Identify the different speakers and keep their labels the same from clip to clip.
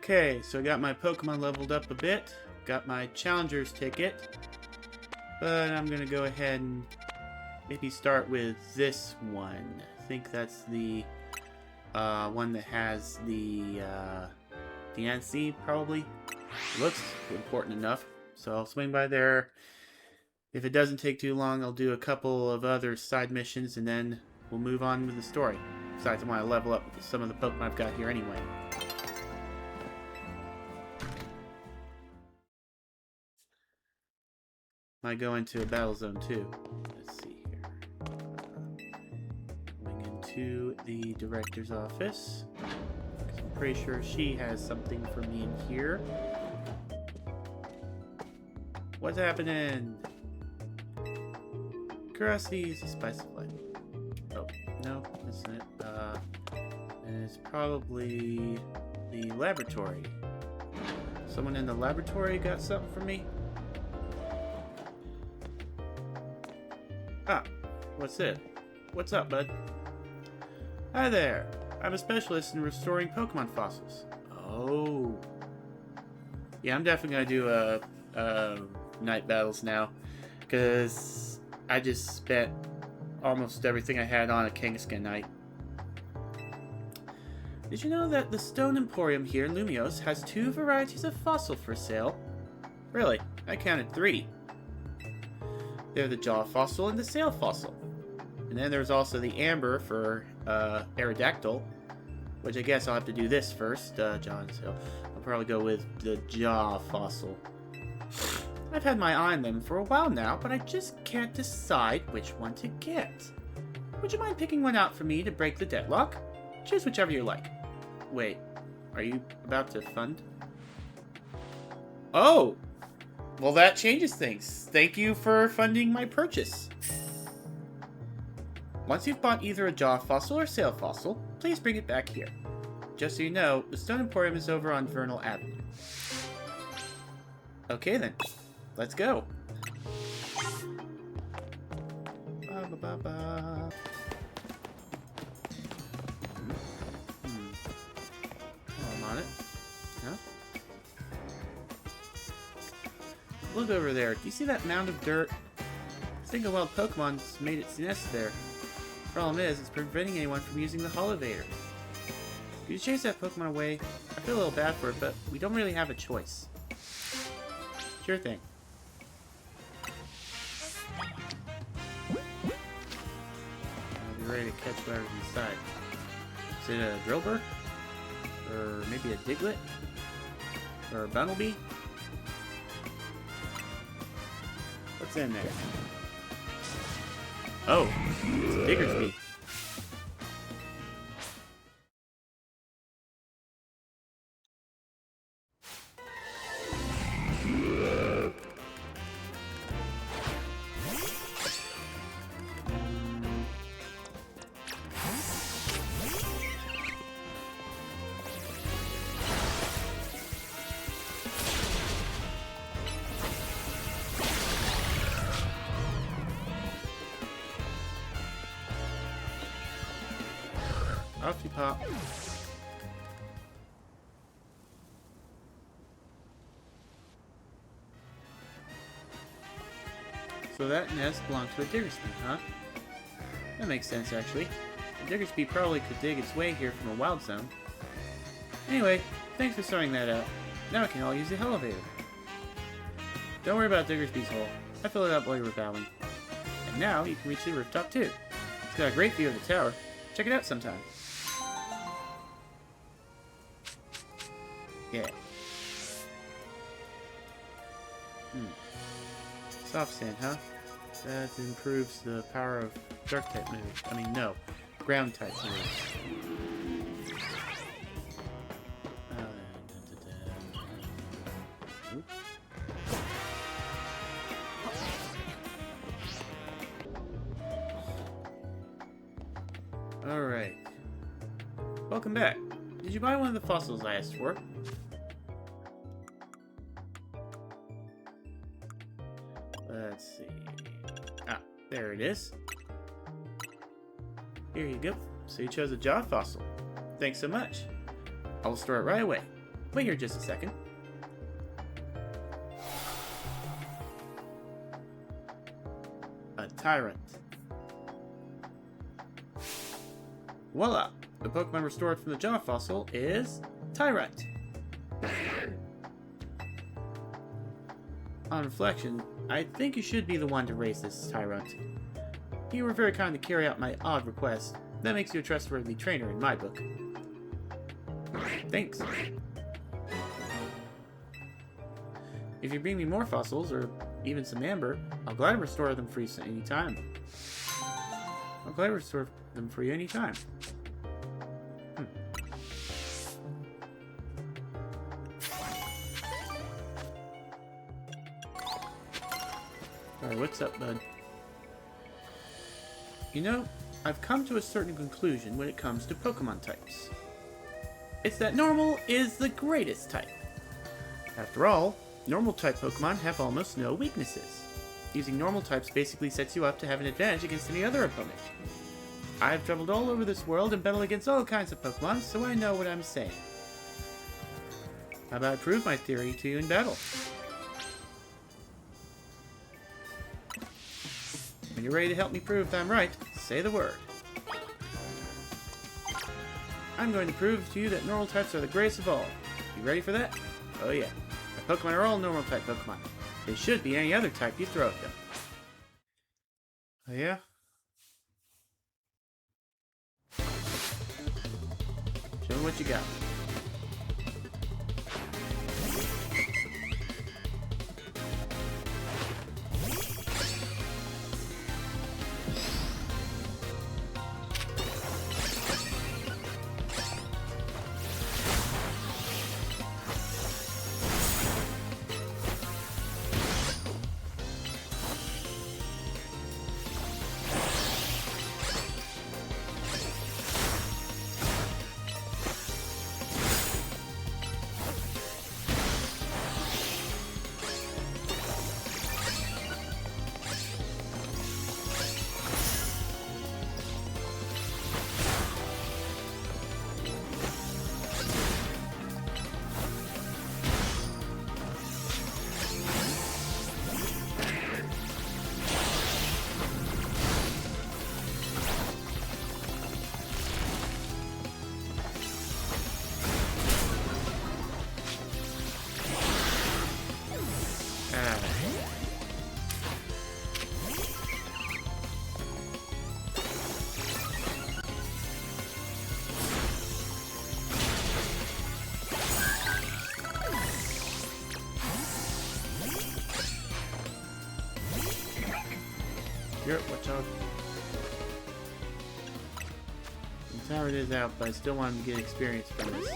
Speaker 1: Okay, so I got my Pokemon leveled up a bit. Got my Challenger's ticket. But I'm going to go ahead and maybe start with this one. I think that's the one that has the DNC, probably. Looks important enough. So I'll swing by there. If it doesn't take too long, I'll do a couple of other side missions, and then we'll move on with the story. Besides, I want to level up some of the Pokemon I've got here anyway. Might go into a battle zone too. Let's see here. Going into the director's office. I'm pretty sure she has something for me in here. What's happening? Curiosity is the spice of life. Oh, no, that's not it. And it's probably the laboratory. Someone in the laboratory got something for me? Ah, what's it? What's up, bud? Hi there. I'm a specialist in restoring Pokemon fossils. Oh. Yeah, I'm definitely gonna do night battles now, because I just spent almost everything I had on a Kangaskhan night. Did you know that the Stone Emporium here in Lumiose has 2 varieties of fossil for sale? Really? I counted 3. They're the Jaw Fossil and the Sail Fossil. And then there's also the Amber for Aerodactyl, which I guess I'll have to do this first, Jaw and Sail. I'll probably go with the Jaw Fossil. I've had my eye on them for a while now, but I just can't decide which one to get. Would you mind picking one out for me to break the deadlock? Choose whichever you like. Wait, are you about to fund? Oh! Well, that changes things. Thank you for funding my purchase. Once you've bought either a Jaw Fossil or Sail Fossil, please bring it back here. Just so you know, the Stone Emporium is over on Vernal Avenue. Okay then, let's go. Ba, ba, ba, ba. Oh, I'm on it. Huh? Look over there. Do you see that mound of dirt? I think a wild Pokemon's made its nest there. Problem is, it's preventing anyone from using the Holovator. Could you chase that Pokemon away? I feel a little bad for it, but we don't really have a choice. Sure thing. I'll be ready to catch whatever's inside. Is it a Drillbur? Or maybe a Diglett? Or a Bunnelby? What's in there? Oh, it's a Diggersby. Off you pop. So that nest belongs to a Diggersby, huh? That makes sense, actually. A Diggersby probably could dig its way here from a wild zone. Anyway, thanks for sorting that out. Now we can all use the elevator. Don't worry about Diggersby's hole. I filled it up while you were bowing. And now you can reach the rooftop too. It's got a great view of the tower. Check it out sometime. Yeah. Soft sand, huh? That improves the power of dark type moves. I mean, no. Ground type moves. Alright. Welcome back. Did you buy one of the fossils I asked for? Let's see. Ah, there it is. Here you go. So you chose a Jaw fossil. Thanks so much. I'll store it right away. Wait here just a second. A Tyrant. Voila! The Pokemon restored from the Jaw fossil is Tyrant. On reflection, I think you should be the one to raise this Tyrant. You were very kind to carry out my odd request. That makes you a trustworthy trainer in my book. Thanks. If you bring me more fossils, or even some amber, I'll gladly restore them for you anytime. Alright, what's up, bud? You know, I've come to a certain conclusion when it comes to Pokemon types. It's that normal is the greatest type. After all, normal type Pokemon have almost no weaknesses. Using normal types basically sets you up to have an advantage against any other opponent. I've traveled all over this world and battled against all kinds of Pokemon, so I know what I'm saying. How about I prove my theory to you in battle? When you're ready to help me prove that I'm right, say the word. I'm going to prove to you that normal types are the greatest of all. You ready for that? Oh yeah. My Pokemon are all normal type Pokemon. They should be any other type you throw at them. Oh yeah? Show me what you got. Watch out. The tower is out, but I still want him to get experience from this.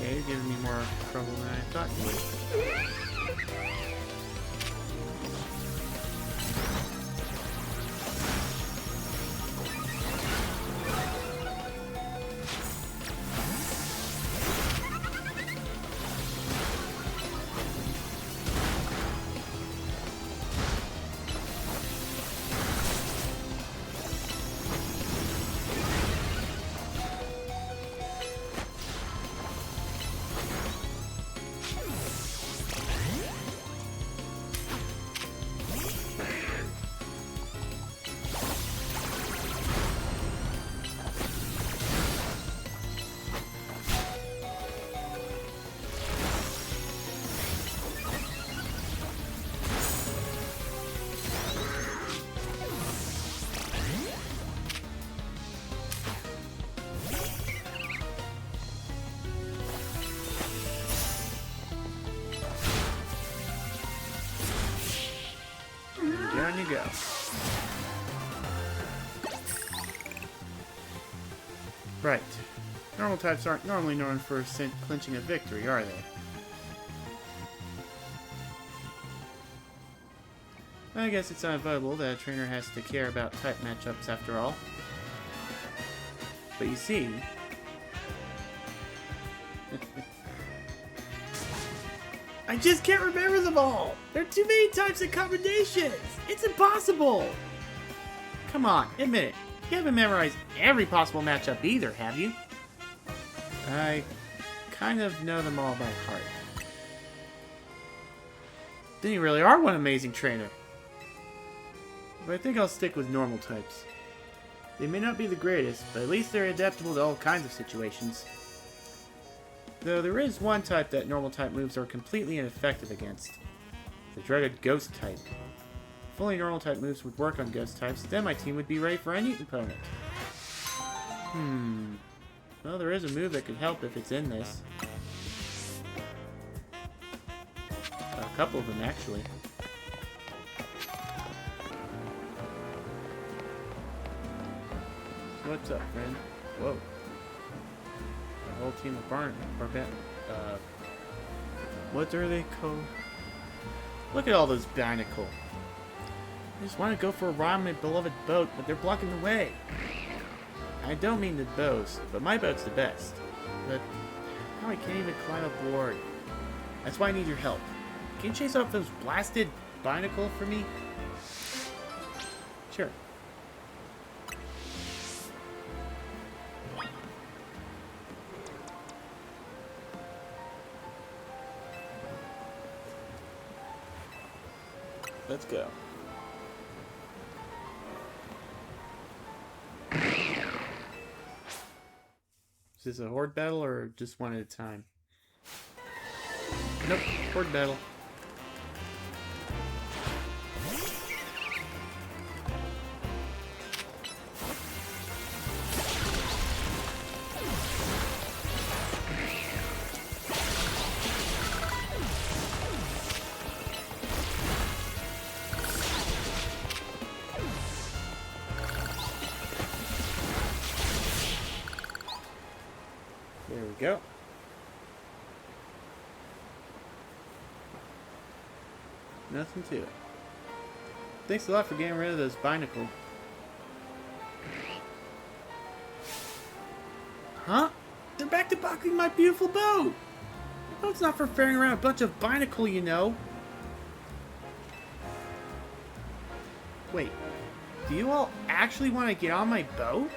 Speaker 1: You're giving me more trouble than I thought you would. go. Right. Normal types aren't normally known for clinching a victory, are they? I guess it's unavoidable that a trainer has to care about type matchups after all. But you see... I just can't remember them all! There are too many types and combinations! It's impossible! Come on, admit it. You haven't memorized every possible matchup either, have you? I kind of know them all by heart. Then you really are one amazing trainer. But I think I'll stick with normal types. They may not be the greatest, but at least they're adaptable to all kinds of situations. Though there is one type that normal type moves are completely ineffective against. The dreaded ghost type. If only normal type moves would work on ghost types, then my team would be ready for any opponent. Well, there is a move that could help if it's in this. A couple of them, actually. What's up, friend? Whoa. A whole team of what are they called? Look at all those binnacle. I just want to go for a ride on my beloved boat, but they're blocking the way. I don't mean to boast, but my boat's the best. But now I can't even climb aboard. That's why I need your help. Can you chase off those blasted binnacle for me? Sure. Let's go. Is this a horde battle or just one at a time? Nope, horde battle. There we go. Nothing to it. Thanks a lot for getting rid of those binnacle. Huh? They're back to blocking my beautiful boat! My boat's not for ferrying around a bunch of binnacle, you know. Wait, do you all actually want to get on my boat?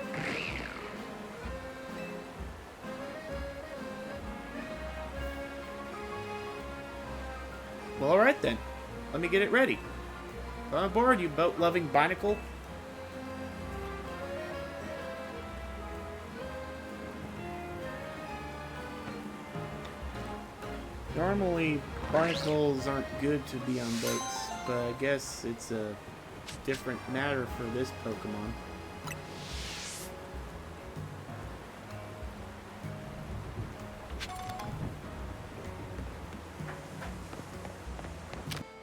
Speaker 1: Well, alright then. Let me get it ready. Come on board, you boat-loving binnacle. Normally, barnacles aren't good to be on boats, but I guess it's a different matter for this Pokemon.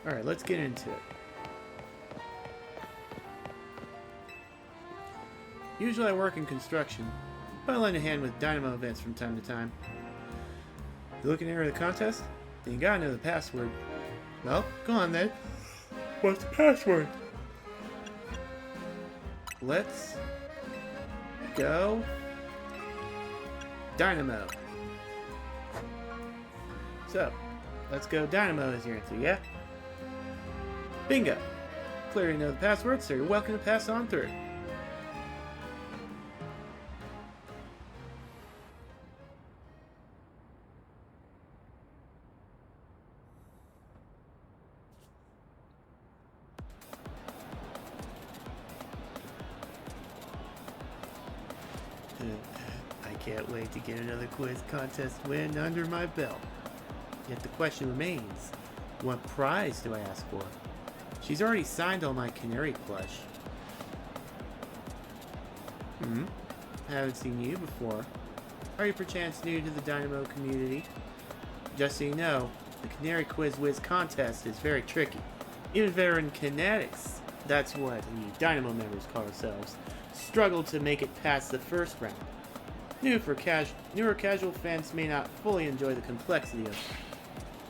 Speaker 1: Alright, let's get into it. Usually I work in construction, but I lend a hand with dynamo events from time to time. You looking to enter the contest? Then you gotta know the password. Well, go on then. What's the password? Let's go Dynamo. So, let's go Dynamo is your answer, yeah? Bingo! Clearly know the password, so you're welcome to pass on through. I can't wait to get another quiz contest win under my belt. Yet the question remains, what prize do I ask for? She's already signed all my canary plush. I haven't seen you before. Are you perchance new to the Dynamo community? Just so you know, the Canary Quiz Whiz contest is very tricky. Even veteran Kinetics That's what we Dynamo members call ourselves. Struggled to make it past the first round. Newer casual fans may not fully enjoy the complexity of it.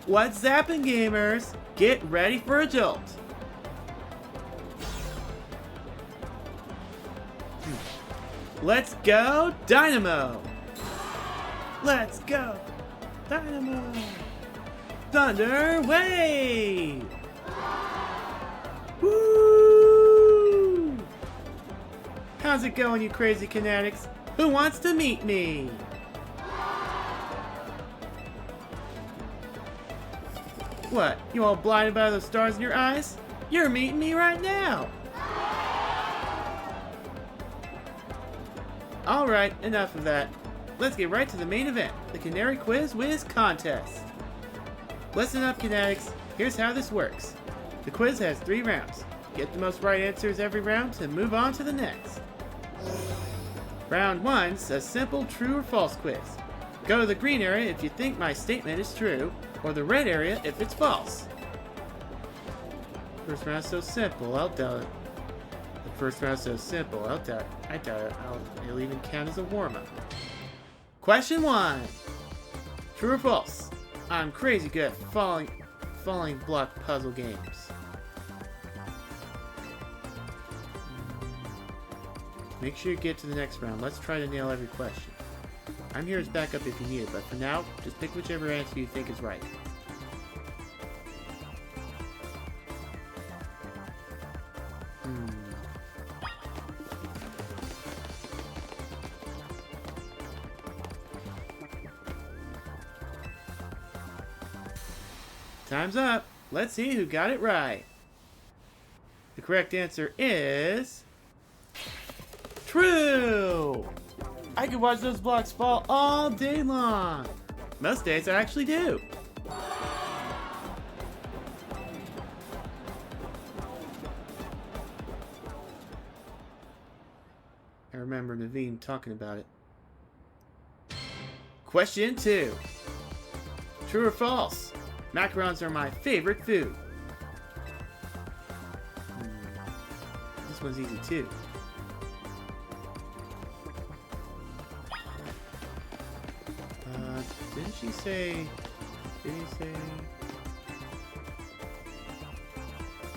Speaker 1: What's zappin', gamers? Get ready for a jolt! Let's go, Dynamo! Let's go, Dynamo! Thunder Wave! Woo! How's it going, you crazy Kinetics? Who wants to meet me? What, you all blinded by those stars in your eyes? You're meeting me right now! Alright, enough of that. Let's get right to the main event, the Canary Quiz Whiz Contest. Listen up, Kinetics. Here's how this works. The quiz has 3 rounds. Get the most right answers every round to move on to the next. Round 1's a simple true or false quiz. Go to the green area if you think my statement is true, or the red area if it's false. First round's so simple, I'll doubt it. The first round's so simple, I doubt it. It'll even count as a warm-up. Question 1. True or false? I'm crazy good at falling block puzzle games. Make sure you get to the next round. Let's try to nail every question. I'm here as backup if you need it, but for now, just pick whichever answer you think is right. Time's up. Let's see who got it right. The correct answer is... true! I could watch those blocks fall all day long. Most days I actually do. I remember Naveen talking about it. Question 2. True or false? Macarons are my favorite food. This one's easy too. Didn't he say...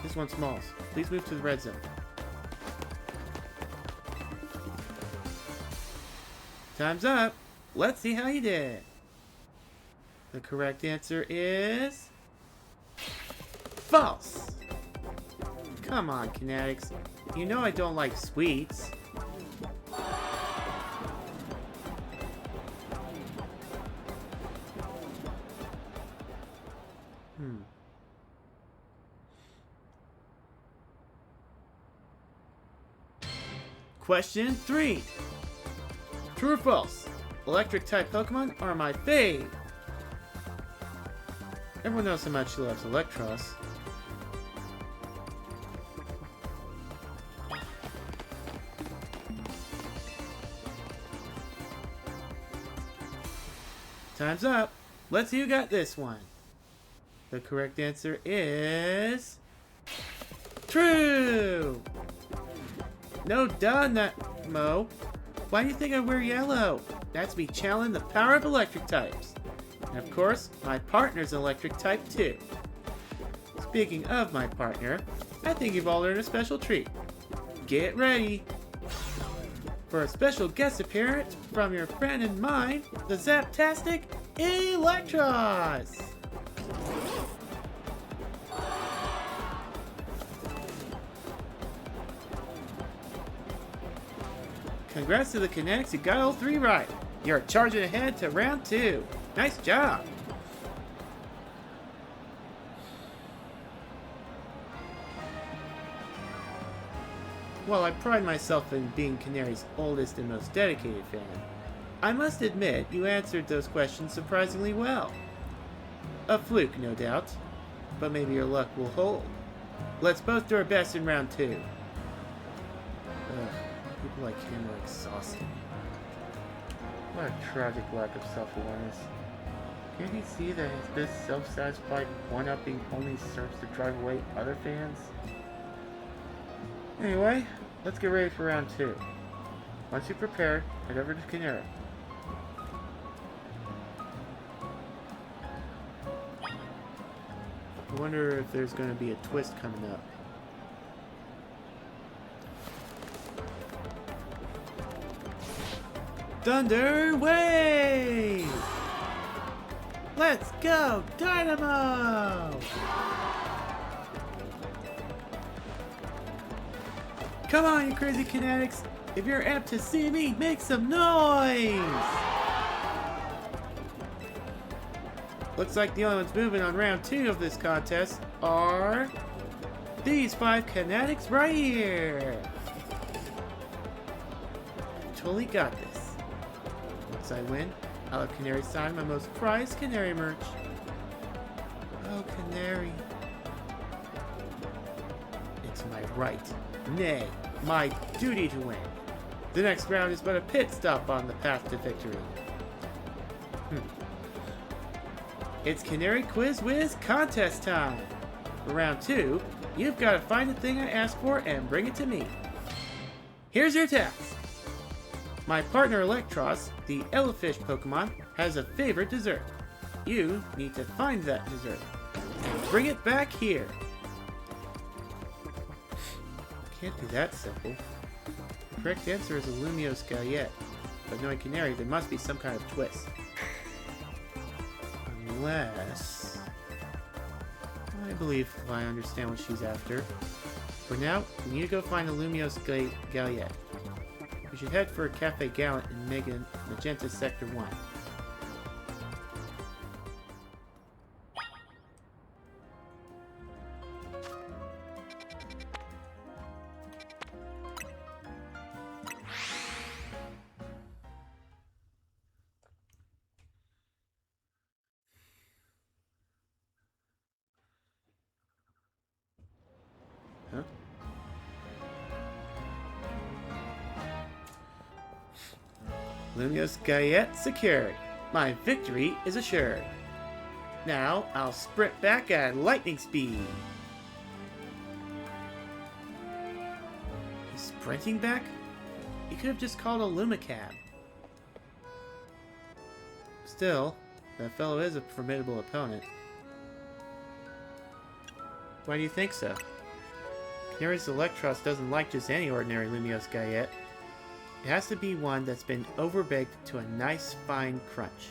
Speaker 1: This one's smalls. Please move to the red zone. Time's up. Let's see how you did. The correct answer is... false. Come on, Kinetics. You know I don't like sweets. Question 3. True or false? Electric type Pokemon are my fave. Everyone knows how much she loves Electros. Time's up. Let's see who got this one. The correct answer is... true! No duh, Mo. Why do you think I wear yellow? That's me channeling the power of electric types. And of course, my partner's an electric type too. Speaking of my partner, I think you've all earned a special treat. Get ready for a special guest appearance from your friend and mine, the Zaptastic Electros! Congrats to the Kinetics who got all 3 right. You're charging ahead to round 2. Nice job. While I pride myself in being Canary's oldest and most dedicated fan, I must admit you answered those questions surprisingly well. A fluke, no doubt, but maybe your luck will hold. Let's both do our best in round 2. People like him are exhausting. What a tragic lack of self-awareness. Can't he see that this self-satisfied one-upping only serves to drive away other fans? Anyway, let's get ready for round 2. Once you're prepared, head over to Canary. I wonder if there's going to be a twist coming up. Thunder Wave! Let's go, Dynamo! Come on, you crazy kinetics! If you're amped to see me, make some noise! Looks like the only ones moving on round 2 of this contest are these 5 kinetics right here. Totally got this. Once I win, I'll have Canary sign my most prized Canary merch. Oh, Canary. It's my right, nay, my duty to win. The next round is but a pit stop on the path to victory. It's Canary Quiz Whiz contest time. For round 2, you've got to find the thing I asked for and bring it to me. Here's your task. My partner Electros, the Elefish Pokemon, has a favorite dessert. You need to find that dessert and bring it back here. Can't be that simple. The correct answer is a Lumiose Galette, but knowing Canary, there must be some kind of twist. Unless... I believe I understand what she's after. For now, we need to go find a Lumiose Galette. We should head for Cafe Gallant in Magenta Sector 1. Huh? Lumiose Galette secured. My victory is assured. Now I'll sprint back at lightning speed. He's sprinting back? He could have just called a Lumicab. Still, that fellow is a formidable opponent. Why do you think so? Canary's Electros doesn't like just any ordinary Lumiose Galette. It has to be one that's been overbaked to a nice fine crunch.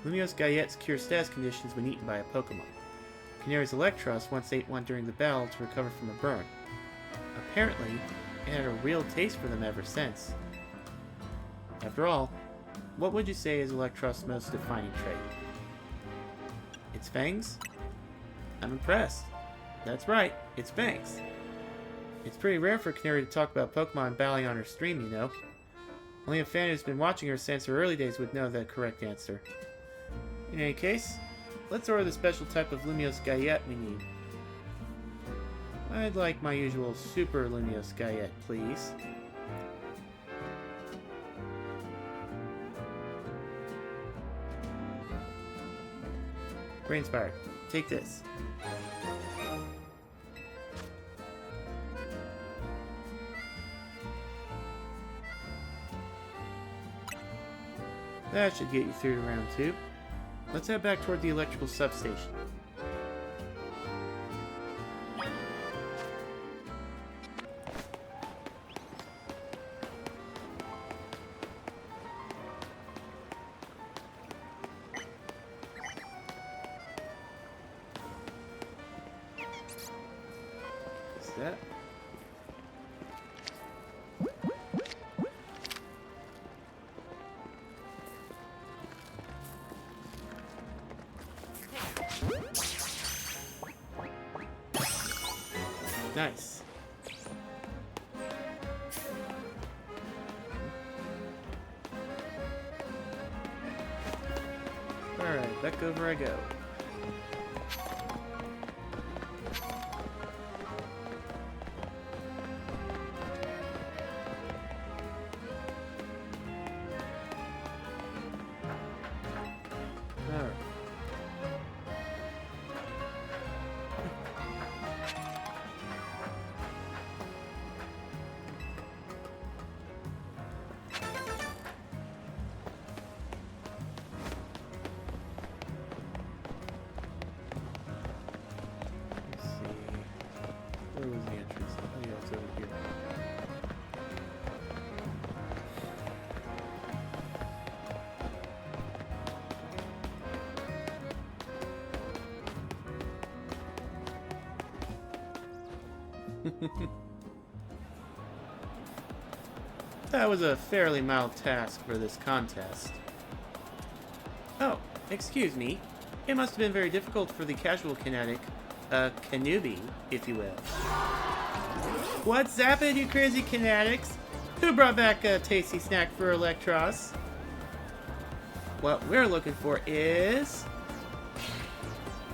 Speaker 1: Lumiose Galette's cure status conditions when eaten by a Pokemon. Canary's Electros once ate one during the battle to recover from a burn. Apparently, it had a real taste for them ever since. After all, what would you say is Electros' most defining trait? Its fangs? I'm impressed. That's right, it's fangs. It's pretty rare for Canary to talk about Pokemon battling on her stream, you know. Only a fan who's been watching her since her early days would know the correct answer. In any case, let's order the special type of Lumiose Galette we need. I'd like my usual Super Lumiose Galette, please. Brainspire, take this. That should get you through to round 2. Let's head back toward the electrical substation. What's that? Nice. Alright, back over I go. Alright. That was a fairly mild task for this contest. Oh, excuse me. It must have been very difficult for the casual kinetic, Kanubi, if you will. What's happened, you crazy kinetics? Who brought back a tasty snack for Electros? What we're looking for is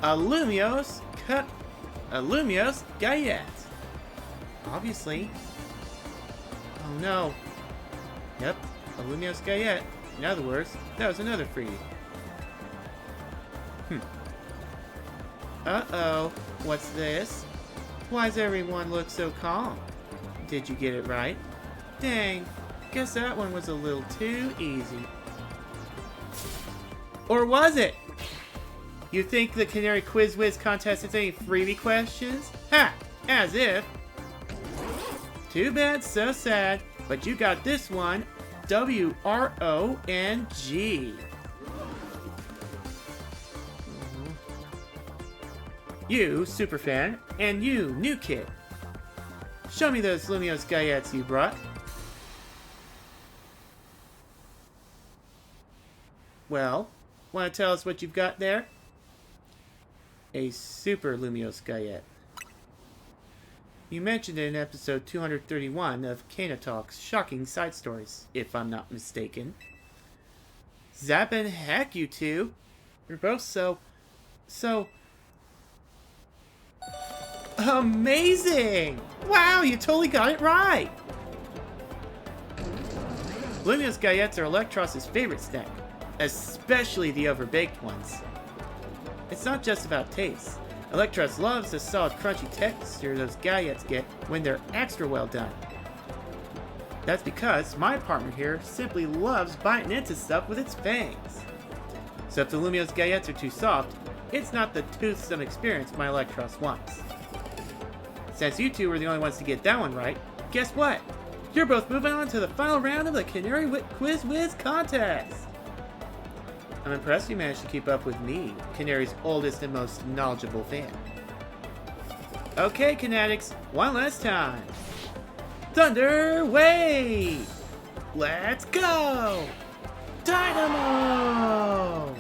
Speaker 1: a Lumiose Gayet. Obviously. Oh no. Yep, a Lumiose Gayet. In other words, that was another freebie. Uh-oh. What's this? Why's everyone look so calm? Did you get it right? Dang. Guess that one was a little too easy. Or was it? You think the Canary Quiz Whiz contest has any freebie questions? Ha! As if. Too bad, so sad. But you got this one. W-R-O-N-G. You, Superfan, and you, New Kid. Show me those Lumiose Gayets you brought. Well, want to tell us what you've got there? A Super Lumiose Gayet. You mentioned it in episode 231 of Kana Talk's Shocking Side Stories, if I'm not mistaken. Zappin' heck, you two. You're both so... amazing! Wow, you totally got it right! Lumiose Gayets are Electros' favorite snack, especially the overbaked ones. It's not just about taste. Electros loves the solid, crunchy texture those Gayets get when they're extra well done. That's because my partner here simply loves biting into stuff with its fangs. So if the Lumiose Gayets are too soft, it's not the toothsome experience my Electros wants. Since you two were the only ones to get that one right, guess what? You're both moving on to the final round of the Canary Quiz Whiz contest! I'm impressed you managed to keep up with me, Canary's oldest and most knowledgeable fan. Okay, Kinetics, one last time. Thunder Wave! Let's go! Dynamo!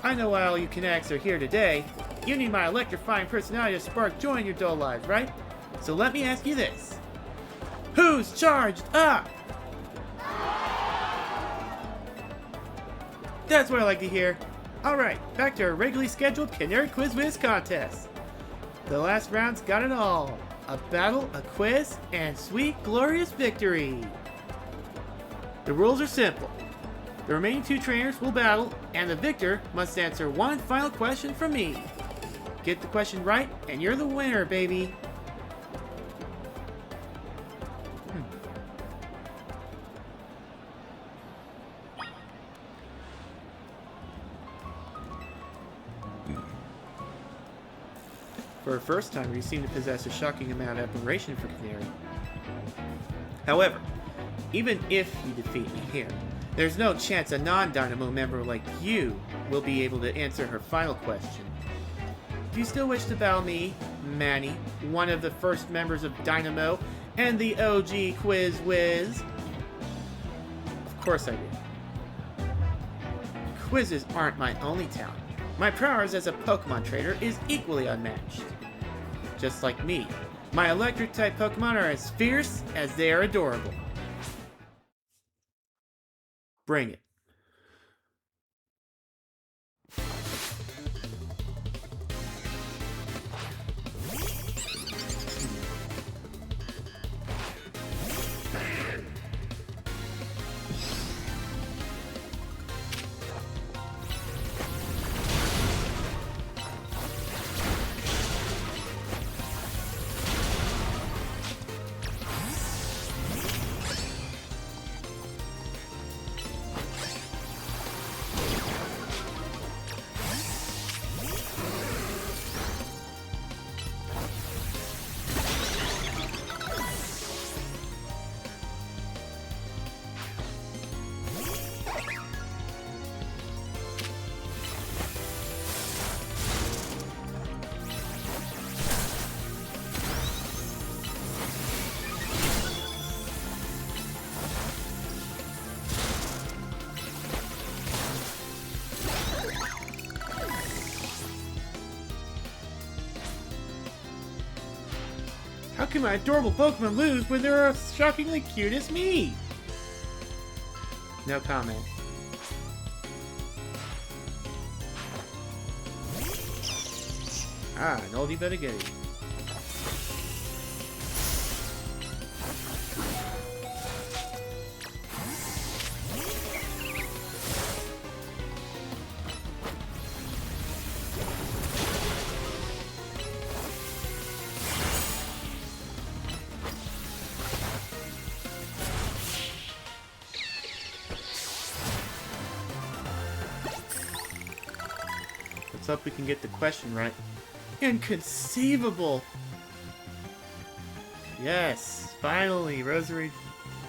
Speaker 1: I know why all you Kinetics are here today. You need my electrifying personality to spark joy in your dull lives, right? So let me ask you this. Who's charged up? That's what I like to hear. Alright, back to our regularly scheduled Canary Quiz Whiz contest. The last round's got it all. A battle, a quiz, and sweet, glorious victory. The rules are simple. The remaining two trainers will battle, and the victor must answer one final question from me. Get the question right, and you're the winner, baby. For a first timer, you seem to possess a shocking amount of admiration for Canary. However, even if you defeat me here, there's no chance a non-Dynamo member like you will be able to answer her final question. Do you still wish to battle me, Manny, one of the first members of Dynamo, and the OG Quiz Whiz? Of course I do. Quizzes aren't my only talent. My prowess as a Pokemon trainer is equally unmatched. Just like me, my Electric-type Pokemon are as fierce as they are adorable. Bring it. can my adorable Pokemon lose when they're as shockingly cute as me? No comment. Ah, an oldie but a goodie. Let's hope we can get the question right. Inconceivable! Yes, finally, Rosary...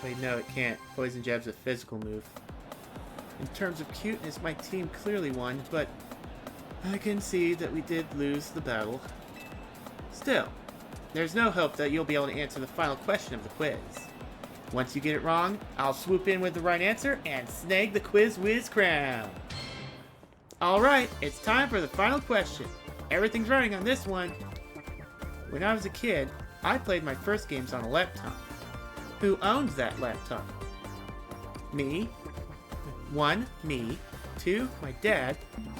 Speaker 1: Wait, no, it can't. Poison Jab's a physical move. In terms of cuteness, my team clearly won, but I can see that we did lose the battle. Still, there's no hope that you'll be able to answer the final question of the quiz. Once you get it wrong, I'll swoop in with the right answer and snag the Quiz Whiz crown. Alright, it's time for the final question. Everything's running on this one. When I was a kid, I played my first games on a laptop. Who owns that laptop? Me. 1, me. 2, my dad.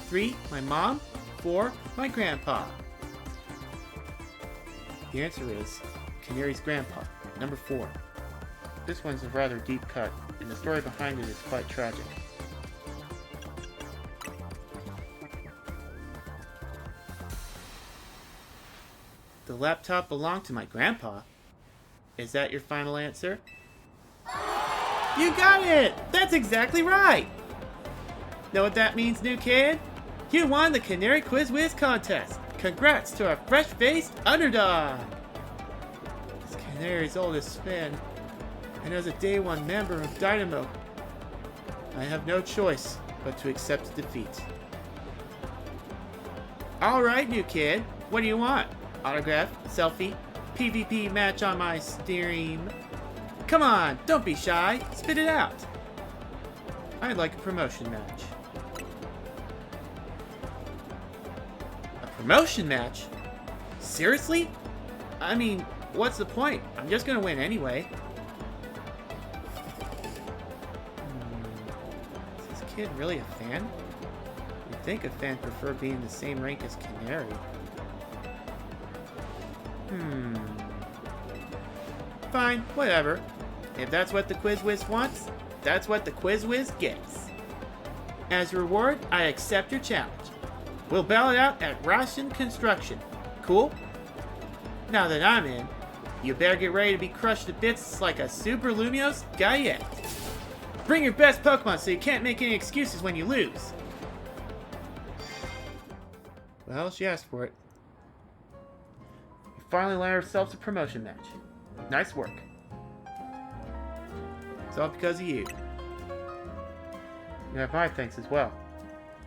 Speaker 1: 3, my mom. 4, my grandpa. The answer is Canary's grandpa, number 4. This one's a rather deep cut, and the story behind it is quite tragic. The laptop belonged to my grandpa. Is that your final answer? You got it! That's exactly right! Know what that means, new kid? You won the Canary Quiz Whiz contest! Congrats to our fresh-faced underdog! As Canary's oldest fan, and as a Day 1 member of Dynamo, I have no choice but to accept defeat. Alright, new kid, what do you want? Autograph, selfie, PvP match on my stream. Come on, don't be shy, spit it out. I'd like a promotion match. A promotion match? Seriously? I mean, what's the point? I'm just gonna win anyway. Is this kid really a fan? You'd think a fan prefer being the same rank as Canary. Fine, whatever. If that's what the Quiz Whiz wants, that's what the Quiz Whiz gets. As a reward, I accept your challenge. We'll battle it out at Ration Construction. Cool? Now that I'm in, you better get ready to be crushed to bits like a Super Lumiose Guyette. Bring your best Pokemon so you can't make any excuses when you lose. Well, she asked for it. Finally land ourselves a promotion match. Nice work. It's all because of you. You have my thanks as well.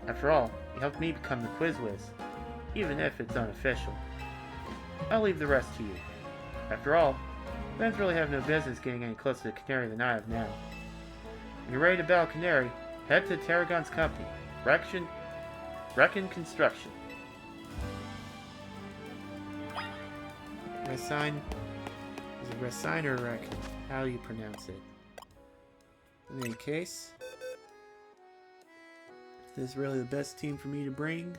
Speaker 1: After all, you helped me become the Quiz Whiz, even if it's unofficial. I'll leave the rest to you. After all, fans really have no business getting any closer to Canary than I have now. When you're ready to battle Canary, head to Tarragon's company, Reckon Construction. Resign. Is it resign or reckon? How do you pronounce it? In any case, is this really the best team for me to bring?